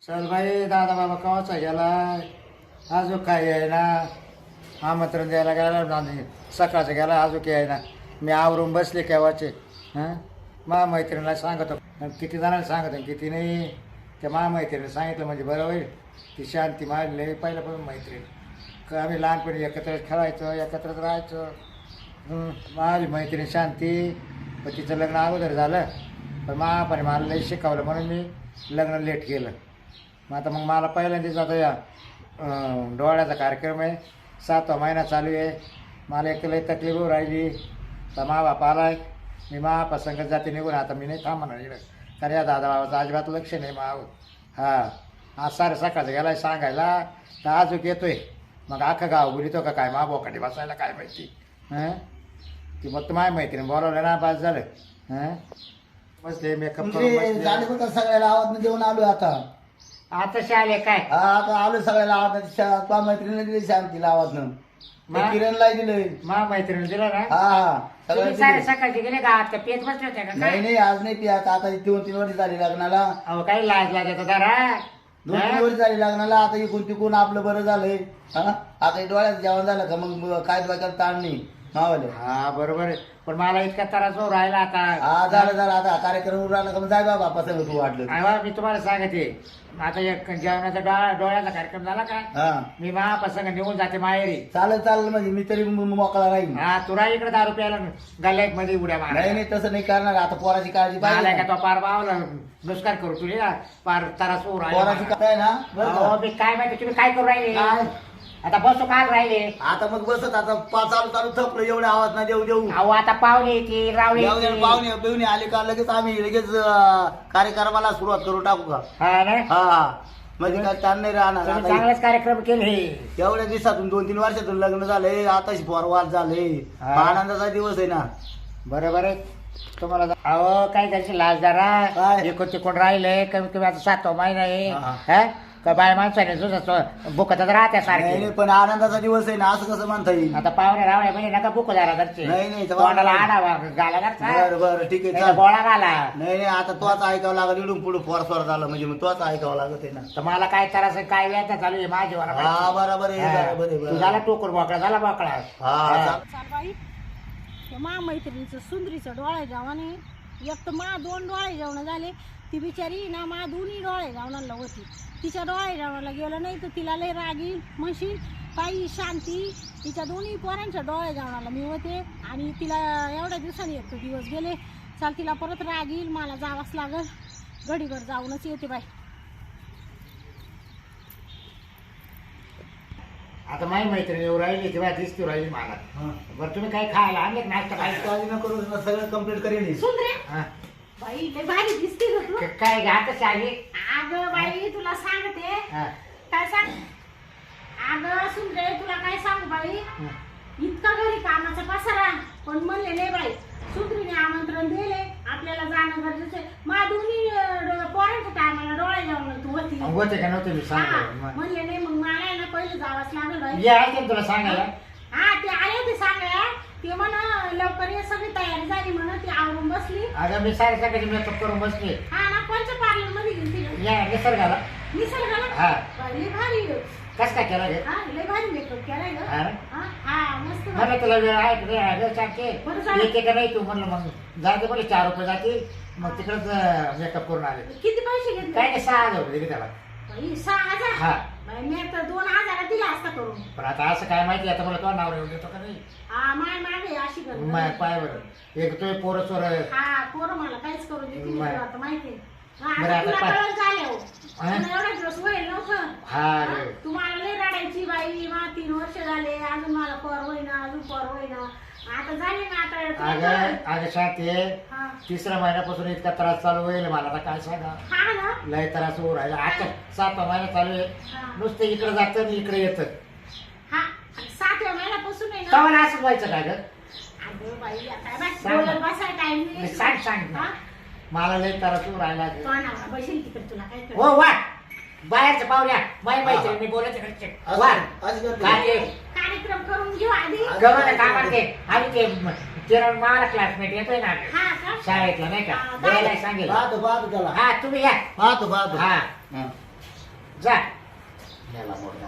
चल बाई दादा बाबा कवाचा गेलाय अजून काय आहे ना आमंत्रण द्यायला गेला सकाळचं गेला अजून काय आहे ना मी आवरून बसले केव्हाचे हां महामैत्रिणीला सांगतो किती जणांना सांगतो किती नाही त्या महामैत्रिणीला सांगितलं म्हणजे बरं होईल ती शांती मारली पहिल्यापासून मैत्रीण का आम्ही लहानपणी एकत्रच खेळायचो एकत्रच राहायचो माझी मैत्रीण शांती पण तिचं लग्न अगोदर झालं पण महापाने मला लई शिकवलं म्हणून मी लग्न लेट केलं मग आता मग मला पहिल्यांदाच आता या डोळ्याचा कार्यक्रम आहे 7वा महिना चालू आहे मला एक लई तकलीफ होऊ राहिली तर मा बाप आलाय मी महापासंगत जाते निघून आता मी नाही थांबणार इकडं कारण या दादा बाबाचं अजिबात लक्ष नाही माव हां आज सारे सकाळचं गेलाय सांगायला तर अजून येतोय मग अख्खं गाव बोलितो का काय मा बोकाटी बसायला काय माहिती हां ती मग माझ्या मैत्रीण बोलावलं ना पास झालं हां बसले मेकअप करून झाले बघा सगळ्याला आवाज देऊन आलो आता शाले काय आता आलो सगळ्याला आवाज मैत्रिणीला दिली शांतीला आवाज किरणला दिलंय मा मैत्रीण दिला ना हा तुम्ही सारे सकाळचे गेले गावात पेट बसले होते का नाही नाही आज नाही पिया आता 2-3 वर्ष झाली लग्नाला अहो काही लाज लागत जरा 2-3 वर्ष झाली लग्नाला आता इकून तिकून आपलं बरं झालंय हा आता डोळ्यात जेवण झालं का मग काय डोक्याला ताण नाही मावाले हा बरोबर आहे पण मला इतका त्रास हो राहिला आता हा झालं आता कार्यक्रम राहिला का मग जाय बाबा पसंत तू वाटलं अहो मी तुम्हाला सांगते आता एक जेवणाचा डोळ्याचा कार्यक्रम झाला का हा मी महाप्रसंग निघून जाते माहेरी चालेल म्हणजे मी तरी मोकळा राहील हा तुला इकडे दारू प्यायला गल्ल्यात मध्ये उड्या मार नाही तसं नाही करणार आता पोराची काळजी आलाय पाहिजे का तो पार बावला नुसकार करू तुझे पार त्रास हो पोराची राहिला काय ना बरं का? मी काय माहिती तुम्ही काय करू राहिले काय? आता बसतो काल राहिले आता मग बसत आता चालू थपलं एवढे आवाज ना देऊ अहो आता पाहुणे येतील रावळे येतील. पाहुणे बिवणे आले का लगेच आम्ही लगेच कार्यक्रमाला सुरुवात करू टाकू का हा ना हा म्हणजे काय ताण नाही राहणार तुम्ही आता चांगलाच कार्यक्रम केले एवढ्या दिवसातून 2-3 वर्षातून लग्न झालंय आताच पोरवाद झाले हा. आनंदाचा दिवस आहे ना बरोबर आहे तुम्हाला अहो काय त्याची लाजदारा काय? एकूण तिकून राहिले कमी कमी आता 7वा महिना आहे हा. हा? का बाय माणसाने बुकतच राहत्या नाही सारखे नाही, पण आनंदाचा दिवस आहे ना असं कसं म्हणता येईल आता पाहुणे रावळे म्हणजे नका बुक जरा घरचे नाही, तोंडाला आडावा घाला बरं ठीक आहे घरचा चाल. गोळा घाला नाही आता तोच ऐकावं लागल इडून पुढे फोर झालं म्हणजे मग तोच ऐकावं लागत आहे ना तर मला काय करायचं काय व्याज चालू आहे माझी हा बरोबर आहे बरोबर आहे, तू बरोबर. झाला टोकर मोकळा झाला मोकळा हा चाल. चालबाई मा मैत्रिणीचं सुंदरीचं डोळे जेवणे एक तर मा 2 डोळे जेवण झाले ती बिचारी ना मा 2 डोळे जेवणाला होती तिच्या डोळे जेवणाला गेलं नाही तर तिला लय रागी म्हणशील ताई शांती तिच्या 2 पोरांच्या डोळे जेवणाला मी होते आणि तिला एवढ्या दिवसांनी एक दिवस गेले चाल तिला परत राग येईल मला जावंच लागल घडीभर जाऊनच येते बाई आता माझी मैत्रिणी येऊ राहिली तेव्हा दिसती राहिली मला हा. बरं तुम्ही काय खायला आणले नाश्ता काय काय काळजी न करू सगळं कम्प्लीट करेन सुंदरे हा. बाई लय भारी दिसते ग तू काय घातच आली अगं बाई तुला सांगते हा. काय सांग अगं सुंदरे तुला काय सांगू बाई इतका घरी कामाचा पसारा पण म्हणले नाही बाई सुंदरीने आमंत्रण दिले आपल्याला जाणं गरजेचं आहे मा 2 पोरांच्या टायमाला डोळे जाऊन तू होती होते का नव्हते मी हा, सांग म्हणले नाही मग मला आहे ना पहिले जावंच लागेल बाई या आहे तुला सांगायला हा ते आले होते सांगायला ते म्हणा लवकर ये सगळी तयारी झाली म्हणा ती आवरून बसली अगं मी सारे सकाळी मेकअप करून बसले हा ना कोणच्या पार्लर मध्ये गेली या निसर्गाला निसर्गाला हा लय भारी कस काय केला गे हा लय भारी मेकअप केलाय ग हा? हा मस्त म्हणलं तुला वेळ आहे वेळ सांगते बरं झालं. येते का नाही तू म्हणलं मग जाते बोले 4 रुपये जाते मग तिकडच मेकअप करून आले किती पैसे घेतले काय नाही 6,000 रुपये दिले त्याला बाई, 6,000 हा बाई, मी तर 2,000 दिला असता करून पण आता असं काय माहिती आता मला तो नाव येऊन देतो का नाही हा माय मागे अशी कर मग पाय बरं एक तो पोरं चोर हा पोरं मला काहीच करू देते नाही माय. तुला आता माहिती बरं, आता तुला पाय. कळलं झालं हो. हा? तुला एवढा दिवस होईल नव्हतं हा हा? रे. तुम्हाला लय रडायची बाई मा 3 वर्ष झाले अजून मला पोर होईना अजून पोर होईना आता झाले ना आता तुला अगं कळलं. अगं शांती हा 3ऱ्या महिन्यापासून इतका त्रास चालू होईल मला आता काय सांगा हा ना लय त्रास होऊ राहिला आता 7वा महिना चालू आहे हा. नुसतं इकडे जातं आणि इकडे येतं हा 7व्या महिन्यापासून आहे ना तवाला असं व्हायचं काय ग अगं बाई आता बाई, सांग ना. बोलत बसाय टाइम नाही, सांग ना. मला लय त्रास होऊ राहिला ग. बसेल तिकडे तुला काय हो वा बाहेरचं पाहुण्या माई मैत्रिणी बोलायचं घरचे वा काय ते? कार्यक्रम करून घेऊ आधी गव्हाचं कामात ते आणि ते किरण मला क्लासमेट येतोय ना हा का शाळेतला नाही का हा, बोलायला सांगेल पाहतो त्याला हा तुम्ही या पाहतो हा हा. जा मेला मोडला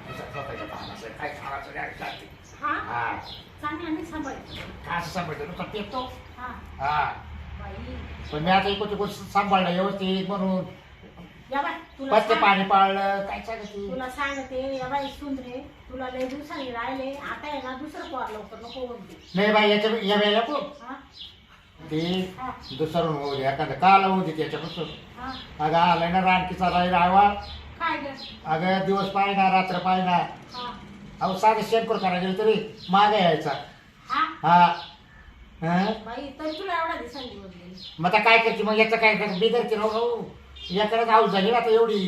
स्वतःच्या कामाचं काय खावायचं काय जाते हा हा चांगला नाही सांभाळतो काय असं सांभाळतो नुसतं पेतो हा हा बाई पण मी आता एकूण तिकून सांभाळलं व्यवस्थित म्हणून या बाई तुला पत्ते सांग- पाणी पाळलं काय सांगते तुला सांगते या बाई सुंदरे तुला लय दिवसांनी राहिले आता आहे ना दुसरं पोर लवकर नको म्हणते नाही बाई याच्या या वेळेला खूप हा ते हा दुसरं होऊ दे एखादं काला होऊ दे त्याच्यापासून हा अगं आलाय ना रानकीचा रायवा काय ग अगं दिवस पाहिना रात्र पाहिना हा अहो साधं शेणखोर करायला गेलं तरी मागे यायचा हा हा हं? बाई तरी तुला एवढा दिवसांनी दिवस गेली मग आता काय करते मग याचं काय बिगडते राहू याकडे हाऊस झाली ना आता एवढी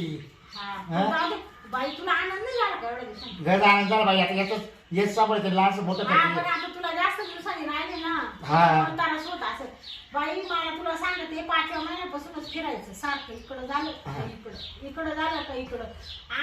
हा हा? पण जाऊ दे. बाई तुला आनंद नाही झाला का एवढ्या दिवसांनी घर आनंद झाला बाई आता याच येत सांभाळते लहानसं मोठं हा पण करते आता तुला जास्त दिवसांनी राहिले ना हा. म्हणून त्रास होत असेल बाई मला तुला सांगते 5व्या महिन्यापासूनच फिरायचं सारखं इकडं झालं का इकडं इकडं झालं का इकडं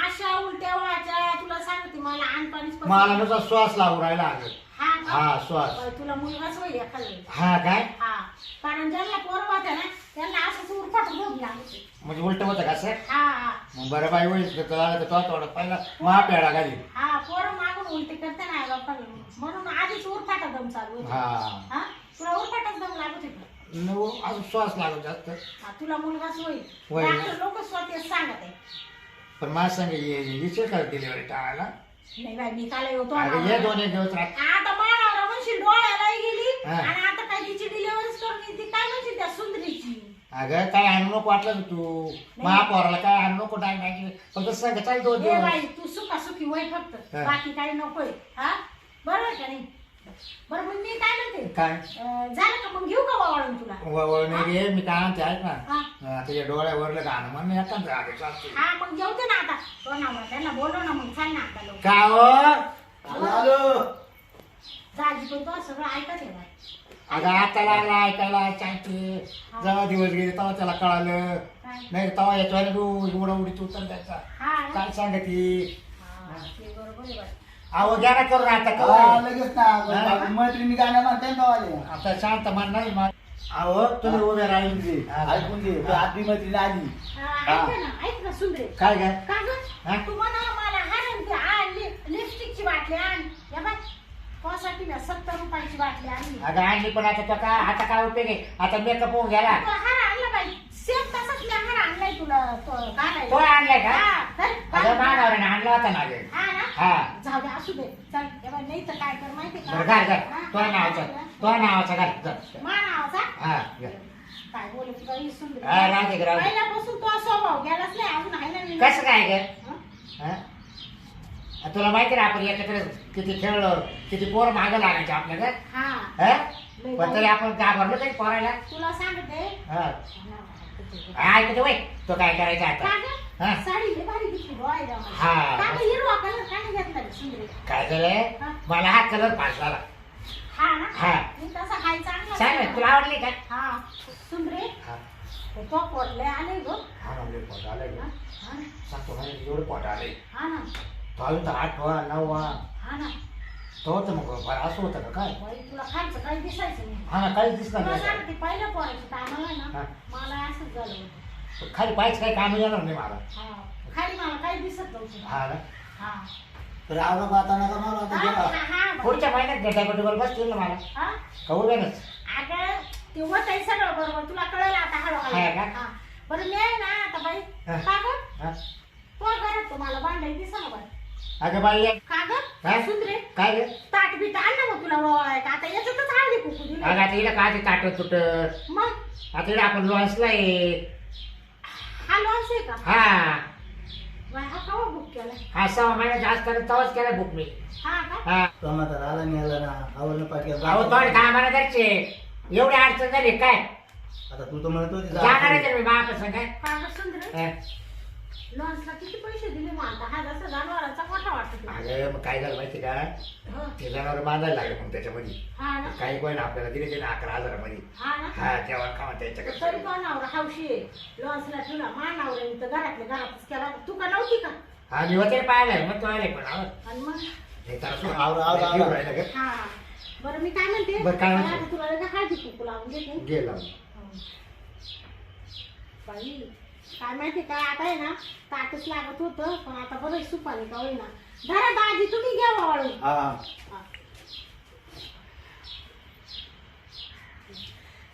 अशा उलट्या व्हायच्या तुला सांगते मला आणपाणीच मला नुसता श्वास लागू राहिला अगं हा का? हा श्वास बाई, तुला मुलगाच होईल एखाद्या वेळेस. हा काय हा कारण ज्यांना पोरं होत्या ना त्यांना असंच उरफाट झोप लागते म्हणजे उलट होतं का सर हा हा मग बरं बाई होईल तर तो थोडं पहिला महापेडा घाली हा पोरं मागून उलटी करते ना आई बापाला म्हणून आधीच उरफाटा दम चालू होती. हा हा तुला उरफाटाच दम लागत होता अजून श्वास लागू जास्त हा, तुला मुलगाच होईल होईल. डॉक्टर लोक स्वतः सांगत आहे पण माझ सांग विचार कर डिलिव्हरी टाळायला नाही बाई मी काल होतो अगं हे दोन एक दिवस राहत आता मानावर म्हणशील डोळ्याला गेली हा. आणि आता काय तिची डिलिव्हरीच करून येते काय म्हणशील त्या सुंदरीची अगं काय आणू नको वाटलं ना तू महापौराला काय आणू नको टाइम फक्त सांग चाल दोन ए दिवस बाई तू सुखासुखी वय फक्त हा. बाकी काही नकोय हा बरोबर का नाही बरं मग मी काय म्हणते काय झालं का मग घेऊ का वावळून तुला नाही रे मी काय म्हणते ऐक ना हा आता या डोळ्यावरलं गाणं म्हणून एकाच राहते चालते हा मग जेवते ना आता तो ना मग त्यांना बोलव ना मग चाल ना आता लोक का हो आलो दाजी पण तो सगळं ऐकत आहे बाई अगं आता लागला ऐकायला चालते जेव्हा दिवस गेले तेव्हा त्याला कळालं काय? नाही तेव्हा याच्यावर उडा उडीत उतर द्यायचा हा ना? काय सांगते हा, ते बरोबर आहे बाई. अहो घ्या ना करून आता हा, कवर. लगेच ना मैत्रिणी गाण्या म्हणते ना गावाले. आता शांत मान नाही मान अहो तुम्ही उभे राहील ऐकून घे ऐकून घे तो आधी मैत्रिणी आली हा, ऐक ना सुंदरे काय काय का हा? ग तू म्हणा मला आण लिपस्टिकची बाटली आण या बाय कोसाठी मी 70 रुपयाची बाटली आणली अगं आणली पण आता तो काय आता काय उपयोग आहे आता मेकअप होऊन गेला तो हार आणला बाई सेम तसाच मी हार आणलाय तुला तो घालायला. तो आणलाय का हा, चल, अगं घाल. मानावर आणला होता ना गे हा ना हा जाऊ दे असू दे चल या बाई नाही तर काय कर माहिती बरं घाल घाल हा, तो नावाचा तो नावाचा घाल चल. मा नावाचा हा घे. काय बोलत बाई सुंदर हा, राहू दे, राहू दे. पहिल्यापासून तो स्वभाव गेलाच नाही अजून आहे ना मी. कसं काय ग हं? हा? तुला माहिती ना आपण याच्याकडे किती खेळलो किती पोर मागं लागायचे आपल्याकडे हा हा? लय पण तरी आपण घाबरलो काही पोरायला तुला सांगते हा ऐकतो वय तो काय करायचा आता का हा? ग? साडी लय भारी दिसली डोळे जाऊन. हा. का ग हिरवा कलर का नाही घेतला रे सुंदरी? काय झालंय हा. मला हा कलर पास झाला हा ना? हा. मी तसा हाय चांगला सांग ना तुला आवडली का हा सुंदरे हा ते तो पोरले आले ग हा ना लय पोट आलंय हा ग. हा ना, सांगतो ना एवढं पोट आलंय हा ना तो अजून तर 8 वा 9 वा हा ना तो होतं मग बरं असं होतं का काय बाई तुला खायचं काही दिसायचं नाही हा ना काहीच दिसणार तुला नाही सांगते पहिल्या पोराच्या टायमाला हा. ना मला असंच झालं होतं खाली पाहिजे काही काम येणार नाही मला हा खाली मला काही दिसत नव्हतं हा ना हा तर आवडा आता नका मला आता हा, गेला हा, हा, बाई. पुढच्या महिन्यात डेटाबेटीवर बसतील ना मला हा? कळू दे ना अगं ते होत आहे सगळं बरोबर तुला कळलं आता आहे हळूहळू का? हा. बरं मी आहे ना आता बाई हा. का ग हा? तो घरात तुम्हाला भांडायला दिसा ना बाई अगं बाई ये. का हा? ग सुंदरे काय गे ताट बीट आण ना मग तुला वळाय का आता याच्यातच हळदी कुकू दिली अगं आता हिला काय ताट तुट मग आता हिला आपण लॉन्सला आहे हा लॉन्स आहे का हा बाई, हा कवा बुक केलाय हा 6 महिन्यात जास्त करत तवाच केला बुक मी हा का हा तो म्हातारा आला नाही आला ना आवडलं अहो पाठ्या थोडे कामाला घरचे एवढी अडचण झाली काय आता तू तर म्हणत होती जाणार आहे मी महाप्रसंग काय का ग सुंदरे हा. लॉन्सला किती पैसे दिले मग आता हा जसा जनावरांचा मोठा वाटतो अगं मग काय झालं माहिती का ते जनावर बांधायला लागले मग त्याच्यामध्ये हा ना काही कोण आपल्याला दिले ते ना 11,000 मध्ये हा ना हा तेव्हा खावा तरी त्याच्याकडे कोणावर हौशी आहे लॉन्सला ठेवला मानावर आहे तर घरातल्या घरातच केला तू का नव्हती का हा मी होते पाहिलं मग तो आले पण आहो. आणि मग हे तर असं आवरा, आवरा, आवरा. घेऊन राहिलं गं. हा बरं मी काय म्हणते बरं, काय म्हणते? आता तुला लगे हळदी कुंकू लावून देते गेला बाई काय माहिती काय आता आहे ना ताटच लागत होतं पण आता बरं सुपारी का होईना धरा दाजी तुम्ही घ्या वाळू हा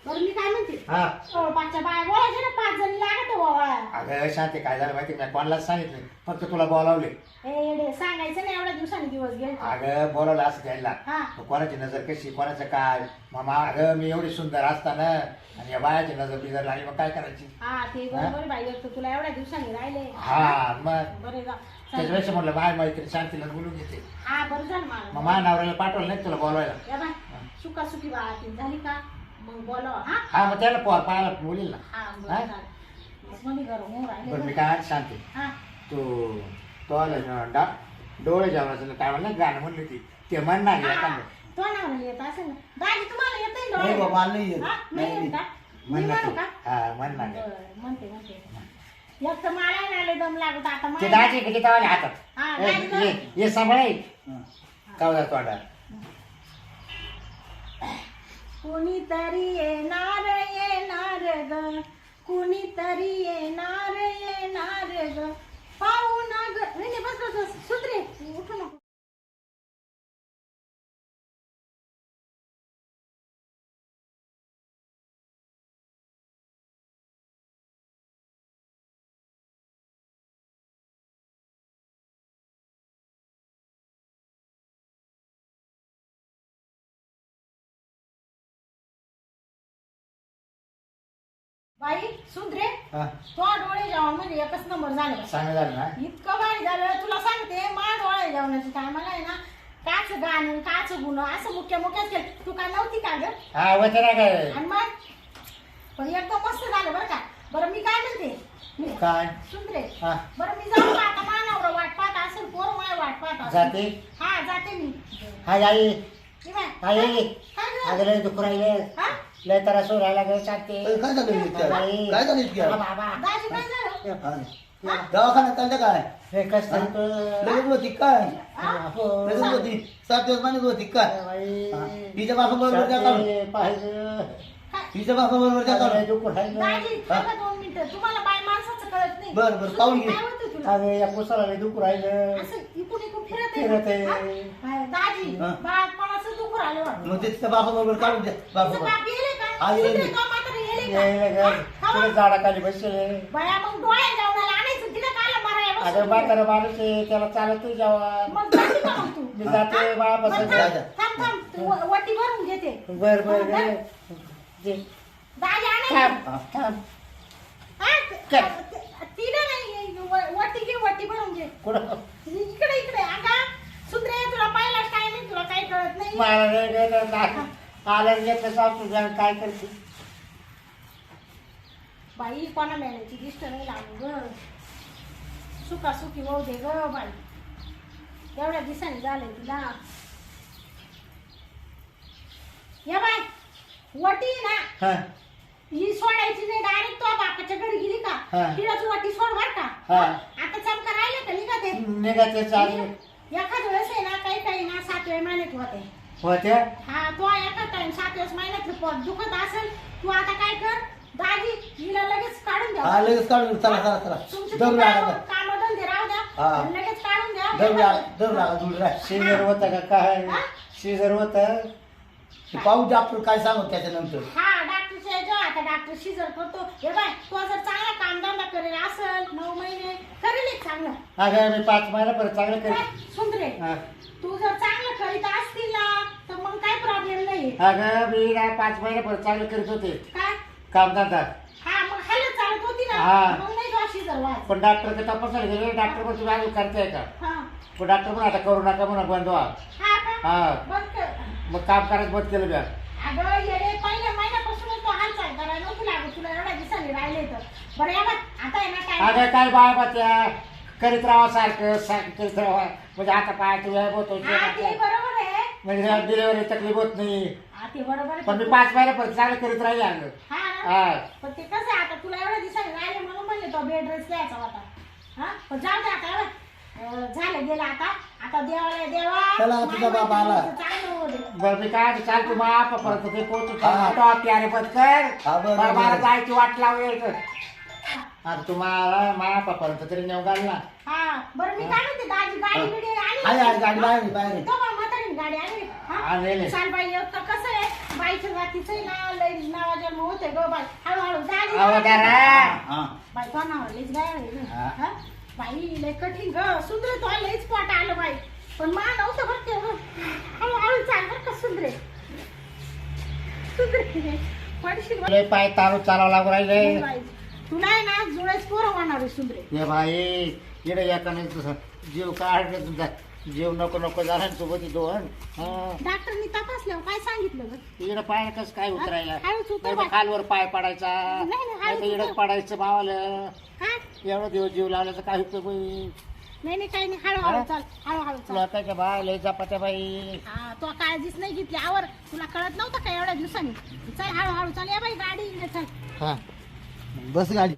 बरं मी काय म्हणते हा पाचच्या बाया बोलायचे ना 5 जणी लागत वाळा अगं शांती काय झालं माहिती मी कोणालाच सांगितलं फक्त तुला बोलावले ए सांगायचं नाही एवढ्या दिवसांनी दिवस गेले अगं बोलावलं असं घ्यायला हा कोणाची नजर कशी कोणाचं काय मामा अगं मी एवढी सुंदर असताना आणि या बायाची नजर बिजर लागली मग काय करायची हा ते बरोबर बाई एक तर तुला एवढ्या दिवसांनी राहिले हा मग बरे जा त्याच्यापेक्षा म्हटलं बाय मैत्री शांतीला बोलून घेते हा बरं झालं मग मला माझ्या नवऱ्याला पाठवलं नाही तुला बोलवायला या बाय सुकी बाळा ती झाली का मग बोलावा हा हा मग त्याला पोर पाहायला बोलील ना हा हा? बरं झालं मग मध्ये घर होऊन बरं मी राहिले काय शांती हा तो आला ना डोळे जेवणाचं काय म्हणलं गाणं म्हणली ती ते म्हणणार आहे एखादं. तो नाव येत असेल ना दाजी तुम्हाला येत नाही नाही बाबा, मला नाही येत. हा? नाही नाही, येत का मी म्हणणार म्हणू ते. का हा म्हणणार आहे. बरं, म्हणते एक तर मला नाही आले दम लागत आता ते मला दाजी किती तवाले हातात हा ए, दाजी ये सांभाळे हा. कावदा तोंडा कुणीतरी येणार ग कुणीतरी येणार ग पाहून ग नाही बस सुधरे उठू नको बाई सुधरे हा तो डोळे जेवण म्हणजे एकच नंबर झालं सांगा झालं ना इतकं भारी झालं तुला सांगते मा डोळे जेवणाच्या टायमाला आहे ना काच गाणं काच गुण असं मुख्यच केलं तू काय नव्हती का ग हा होते ना काय आणि मग पण एकदम मस्त झालं बरं का बरं मी काय म्हणते मी काय सुंदरे हा बरं मी जाऊ का आता मानावर वाट पाहत असेल पोर माय वाट पाहत असेल जाते हा जाते मी हाय आई ये बाय. आई काय ग? अगं लय दुःख राहिले हा? लय तर असं राहायला लागलं शांती काय झालं इतक्या? काय झालं इतक्या? बाबा दाजी काय झालं हा. दवाखान्यात चालतं काय हे कस लगेच होती काय लगेच होती 7 दिवस महिन्यात होती काय हा. हिच्या बापा बरोबर त्या काढून पाहिजे काय? हिच्या बापा बरोबर त्या काढून लय दुःख राहिलं दाजी थांबा 2 मिनिटं तुम्हाला बाय माणसाचं कळत नाही बरं, बरं, पाहून घे. काय होतं तुला अगं या कुसाला लय दुःख राहिलं असं इकून फिरत फिरत आहे. आहे दाजी हा. बाळपणाचं दुःख राहिलं वाटतं. मग ते तिच्या बापा बरोबर काढून द्या तिचं बापा बाप येले का हा, येले. सुंदर तो म्हातारा येले का? यायला हा? ग हा तुला बा. झाडाखाली बसले बाया मग डोळ्या जेवणाला आणायचं तिला काला मारायला अगं बसवलं. म्हातारा माणूस आहे त्याला चालत नाही जेव्हा मग जाते का मग तू मी जाते हा? बाळा बरं, बसत जा. थांब तू वटी भरून घेते बर बर हा, गे. जे. दाजी थांब आणायचं थांब हा? काय? तिला नाही वटी घे वटी भरून घे कुठं इकडे अगा सुंदरे तुला पाहिलाच काय नाही तुला काही कळत नाही मला नाही कळत नाही. आलं घेतलं साफ तुझ्या काय करते बाई कोणा मेल्याची दिष्ट नाही लागू ग सुखी होऊ दे ग बाई एवढ्या दिवसांनी झालंय तुला या बाई वटी ना हा ही सोडायची नाही डायरेक्ट तो बापाच्या घरी गेली का हा. तिला तू वटी सोड बर का हा. आता चमका राहिले का निघा ते निघाते चालू एखाद वेळेस आहे ना काही ना 7व्या महिन्यात होते होते हा तो एका टाइम 7व्या महिन्यात पोट दुखत असेल तू आता काय कर दाजी हिला लगेच काढून हा द्या लगेच काढून चला चला चला तुमचे दम लागा काम धंदे राहू द्या हा. आणि लगेच काढून द्या दम लागा दूर राह सीजर होतं का काय हा? सीजर होतं पाहू डॉक्टर काय सांगत त्याच्यानंतर हा डॉक्टरच्या जो आता डॉक्टर शिजर करतो हे बाय तो जर चांगला कामधंदा करेल असेल 9 महिने करेल एक चांगलं अगं मी 5 महिना परत चांगलं काय? करेन सुंदरे हा. तू जर चांगलं करीत असतील ना तर मग काय प्रॉब्लेम नाही अगं मी ना 5 महिना परत चांगलं करीत होते काय कामधंदा हा मग हालत चालत होती ना हा. मग नाही तो शिजर व्हायचं पण डॉक्टर तपासायला गेले डॉक्टर पण तुम्ही अजून करताय का हा पण डॉक्टर पण आता करू नका म्हणून बंद व्हा हा का हा. बंद कर मग काम करायचं बंद केलं का अगं येडे पहिल्या महिन्यापासूनच तो हालचाल करायला नव्हती लागत तुला एवढ्या दिवसांनी राहिले तर बरं या बघ आता आहे ना काय अगं काय बाळा करीत राहा सारखं करीत राहा म्हणजे आता पाय तुझ्या होतो हा ते बरोबर आहे म्हणजे डिलिव्हरी तकलीफ होत नाही हा ते बरोबर आहे पण मी 5 महिना परत चांगलं करीत राहिले अगं हा ना? हा पण ते कसं आहे आता तुला एवढ्या दिवसांनी राहिले म्हणून म्हणले तो बेड रेस्ट द्यायचा होता हा पण जाऊ दे आता बघ. झालं गेलं आता देवाला देवा चला, तुझा बाप आला. चांगलं होऊ दे. बरं मी काय चाल तू माप परत ते पोहोचू हा. प्यारे पत्कर हा, बरं, बरं, मला बरं. जायची वाट लावेल हा. आता तुम्हाला मापापर्यंत तरी नेऊ घाल ना. हा बरं मी काय म्हणते दाजी गाडी बिडी आहे आली गाडी बाहेर आहे, बाहेर आहे. तो बा म्हातारी गाडी आली आलेले. चाल बाई एक तर कसं आहे बाईच्या जातीचं आहे ना लय नावा जन्म होते गो बाई हळूहळू दाजी अवतारा. हा बाई तो नाव लईच गाय हा. हा बाई लय कठीण ग सुंदर तो लईच पोट आलं बाई पण मा नव्हतं बरं ते गं. हळूहळू चाल बरं का सुंदरे सुंदरे पडशील बरं. लय पाय तारू चालावं लागू राहिले. नाही बाई, तुला आहे ना जुळेच पोरं होणार आहे सुंदरे ये बाई इकडे एकाने जीव काढ तुझा जीव नको नको झाला ना सोबत दोन. डॉक्टरनी तपासल्यावर काय सांगितलं ग इकडे पाय कस काय उतरायला हळूच उतर नाही बाई. मग खालवर पाय पडायचा नाही, नाही हळूच तर इकडे उतर. पडायचं मावालं. काय एवढं दिवस जीव लावल्याचं काय उपयोग बाई. नाही नाही काही नाही हळूहळू चाल हळूहळू चाल लोकांच्या बाय लय जपात्या बाई. हा तो काळजीच नाही घेतली आवर तुला कळत नव्हतं का एवढ्या दिवसांनी चल हळूहळू चाल या बाई गाडी इकडे चल हा बस गाडी